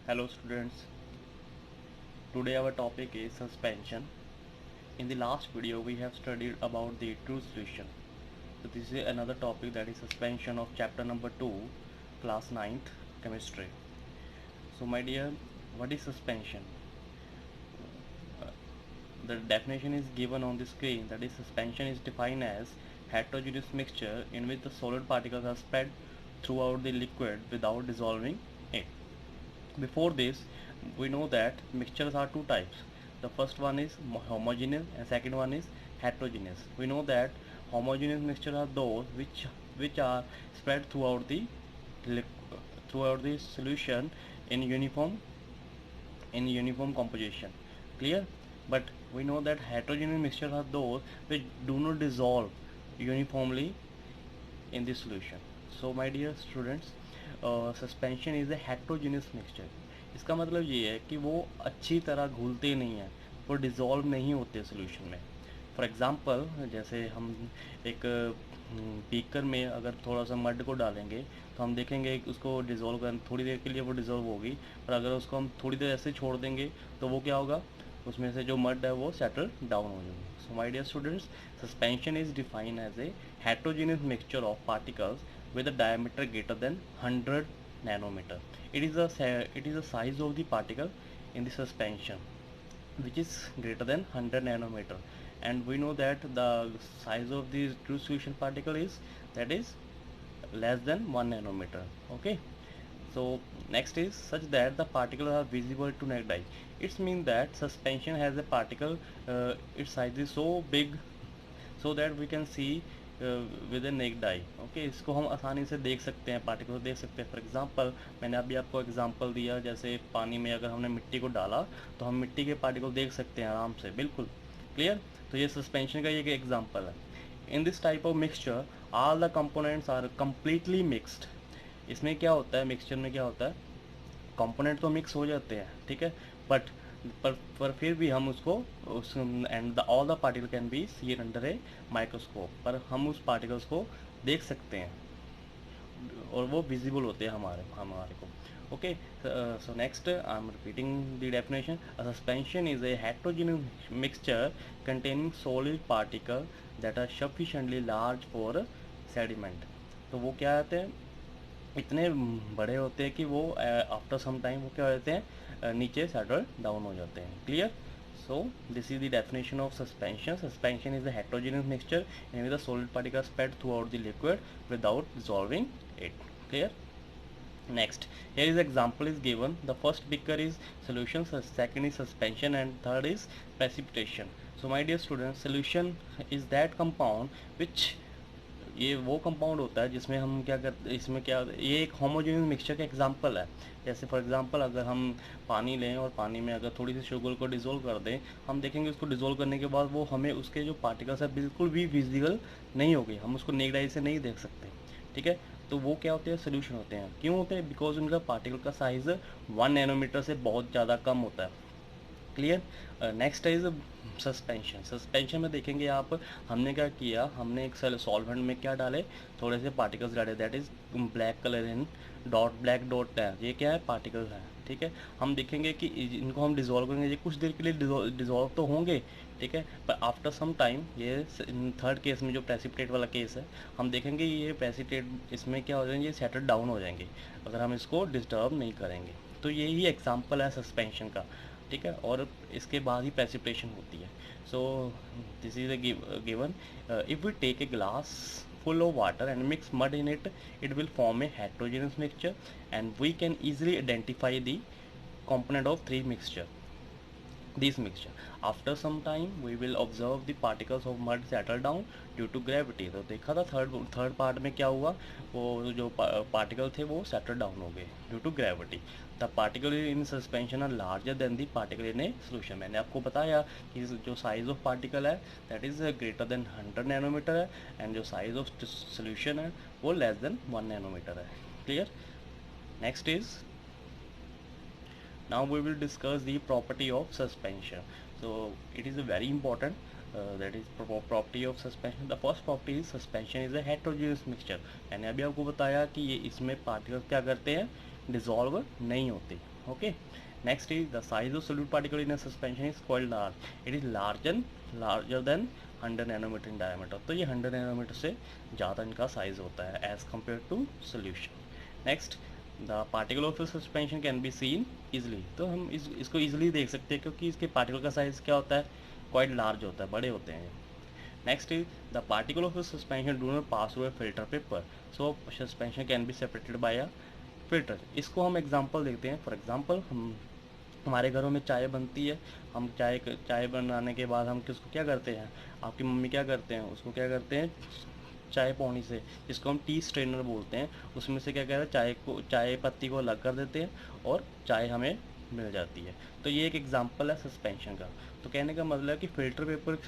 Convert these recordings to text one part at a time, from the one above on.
Hello students, today our topic is suspension. In the last video we have studied about the true solution. So this is another topic, that is suspension of chapter number 2, class 9th chemistry. So my dear, what is suspension? The definition is given on the screen, that is suspension is defined as heterogeneous mixture in which the solid particles are spread throughout the liquid without dissolving it. Before this, we know that mixtures are two types. The first one is homogeneous and second one is heterogeneous. We know that homogeneous mixtures are those which are spread throughout the solution in uniform composition. Clear? But we know that heterogeneous mixtures are those which do not dissolve uniformly in the solution. So my dear students, suspension is a heterogeneous mixture. इसका मतलब ये है कि वो अच्छी तरह घुलते नहीं हैं, वो डिज़ोल्व नहीं होते सोल्यूशन में. फॉर एग्ज़ाम्पल, जैसे हम एक बीकर में अगर थोड़ा सा मड को डालेंगे तो हम देखेंगे कि उसको डिज़ोल्व कर थोड़ी देर के लिए वो डिज़ोल्व होगी, पर अगर उसको हम थोड़ी देर ऐसे छोड़ देंगे तो वो क्या होगा, उसमें से जो मड है वो सेटल डाउन हो जाएगी. So my dear students, suspension is defined as a heterogeneous mixture of particles with a diameter greater than 100 nanometer. It is the size of the particle in the suspension which is greater than 100 nanometer, and we know that the size of the true solution particle is less than 1 nanometer. Okay, so next is such that the particles are visible to naked eye. It means that suspension has a particle, its size is so big so that we can see with A necked I. Okay, इसको हम आसानी से देख सकते हैं, particle को देख सकते हैं. फॉर एग्जांपल, मैंने अभी आपको एग्जांपल दिया, जैसे पानी में अगर हमने मिट्टी को डाला तो हम मिट्टी के पार्टिकल देख सकते हैं आराम से. बिल्कुल क्लियर. तो ये सस्पेंशन का एक एग्जांपल है. In this type of mixture all the components are completely mixed. इसमें क्या होता है, मिक्सचर में क्या होता है, कंपोनेंट तो मिक्स हो जाते हैं, ठीक है, बट पर फिर भी हम उसको उस and all the particle can be seen under a microscope. पर हम उस पार्टिकल्स को देख सकते हैं और वो विजिबल होते हैं हमारे को. Okay, so next I am repeating the definition. A suspension is a heterogeneous mixture containing solid particle that are sufficiently large for sediment. तो वो क्या आते हैं, इतने बड़े होते हैं कि वो आफ्टर सम टाइम वो क्या होते हैं, नीचे सेटल डाउन हो जाते हैं. Clear. So this is the definition of suspension. Suspension is a heterogeneous mixture in which the solid particle spread through out the liquid without dissolving it. Clear. Next, here is example is given. The first beaker is solution, second is suspension, and third is precipitation. So my dear students, solution is that compound which, ये वो compound होता है जिसमें हम क्या करते, इसमें क्या, ये एक होमोजेनियस मिक्सचर का एग्जांपल है. जैसे फॉर एग्जांपल, अगर हम पानी लें और पानी में अगर थोड़ी सी शुगर को डिज़ोल्व कर दें, हम देखेंगे उसको डिज़ोल्व करने के बाद वो हमें उसके जो पार्टिकल्स है बिल्कुल भी विजिबल नहीं होगी, हम उसको नेक्ड आई से नहीं देख सकते. ठीक है, तो वो क्या होते हैं, सोल्यूशन होते हैं. क्यों होते हैं? बिकॉज उनका पार्टिकल का साइज़ 1 नैनोमीटर से बहुत ज़्यादा कम होता है. Clear. Next is suspension. Suspension में देखेंगे आप, हमने क्या किया, हमने एक सॉल्वेंट में क्या डाले, थोड़े से पार्टिकल्स डाले, that is black colour in dot, black dot है, ये क्या है, पार्टिकल्स हैं. ठीक है, हम देखेंगे कि इनको हम डिज़ोल्व करेंगे, ये कुछ देर के लिए डिज़ोल्व तो होंगे, ठीक है, पर आफ्टर सम टाइम, ये थर्ड केस में जो प्रेसिपिटेट वाला केस है, हम देखेंगे ये प्रेसिपिटेट इसमें क्या हो जाएंगे, ये सेटल डाउन हो जाएंगे अगर हम इसको डिस्टर्ब नहीं करेंगे. तो यही एग्जाम्पल है सस्पेंशन का. ठीक है, और इसके बाद ही प्रेसिपिटेशन होती है. So this is a given. If we take a glass full of water and mix mud in it, it will form a heterogeneous mixture, and we can easily identify the component of this mixture. After some time we will observe the particles of mud settle down due to gravity. तो देखा था third part में क्या हुआ, वो जो particle थे वो सेटल डाउन हो गए due to gravity. The particle in suspension are larger than the particle in a solution. मैंने आपको बताया कि जो साइज ऑफ पार्टिकल है that is greater than 100 nanometre है, एंड जो साइज ऑफ सोल्यूशन है वो लेस देन 1 नैनोमीटर है. Clear. Next is, now we will discuss the property of suspension. So it is a very important, that is property of suspension. The first property is suspension is a heterogeneous mixture. मैंने अभी आपको बताया कि ये इसमें particles क्या करते हैं, डिजॉल्व नहीं होती. Okay. Next is the size of solute particle in a suspension is quite large. It is larger than 100 nanometre in diameter. तो ये 100 नैनोमीटर से ज़्यादा इनका साइज होता है as compare to solution. Next, the particle of suspension can be seen easily. तो हम इसको इजिली देख सकते हैं क्योंकि इसके पार्टिकल का साइज क्या होता है, क्वाइट लार्ज होता है, बड़े होते हैं. Next is the particle of suspension do not pass through a filter paper. So suspension can be separated by a filter. इसको हम एग्जांपल देखते हैं. फॉर एग्जांपल, हमारे घरों में चाय बनती है. हम चाय बनाने के बाद हम किसको क्या करते हैं, आपकी मम्मी क्या करते हैं, उसको क्या करते हैं, चाय पौनी से, जिसको हम टी स्ट्रेनर बोलते हैं, उसमें से क्या कहते हैं, चाय पत्ती को अलग कर देते हैं और चाय हमें मिल जाती है. तो ये एक एग्जांपल है सस्पेंशन का. तो कहने का मतलब है कि फ़िल्टर पेपर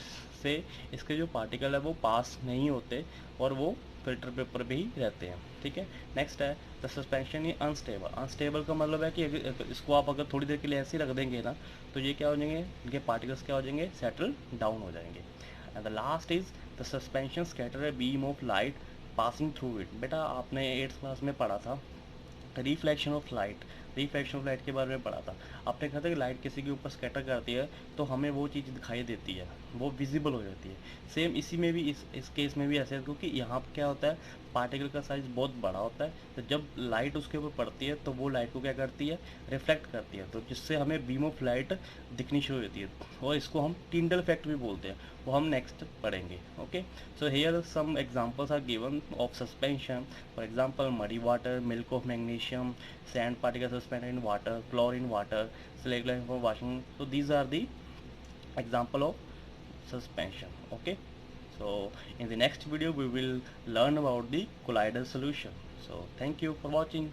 से इसके जो पार्टिकल है वो पास नहीं होते और वो फ़िल्टर पेपर पे ही रहते हैं. ठीक है. नेक्स्ट है the suspension is unstable. Unstable का मतलब है कि इसको आप अगर थोड़ी देर के लिए ऐसे ही रख देंगे ना, तो ये क्या हो जाएंगे, इनके पार्टिकल्स क्या हो जाएंगे, सेटल डाउन हो जाएंगे. And the last is the suspension scatter a beam of light passing through it. बेटा आपने 8th क्लास में पढ़ा था reflection of light. Reflection of light के बारे में पढ़ा था. आपने कहा था कि लाइट किसी के ऊपर स्कैटर करती है तो हमें वो चीज़ दिखाई देती है, वो विजिबल हो जाती है. सेम इसी में भी इस केस में भी ऐसे है, क्योंकि यहाँ पर क्या होता है, पार्टिकल का साइज़ बहुत बड़ा होता है. तो जब लाइट उसके ऊपर पड़ती है तो वो लाइट को क्या करती है, रिफ्लेक्ट करती है, तो जिससे हमें बीम ऑफ लाइट दिखनी शुरू होती है. और इसको हम टिंडल इफेक्ट भी बोलते हैं, वो हम नेक्स्ट पढ़ेंगे. Okay. So here some examples are given of suspension. For example muddy water, milk of magnesium, sand particles suspended in water, flour in water, select line for washing. So these are the example of suspension. Okay. So in the next video we will learn about the colloidal solution. So thank you for watching.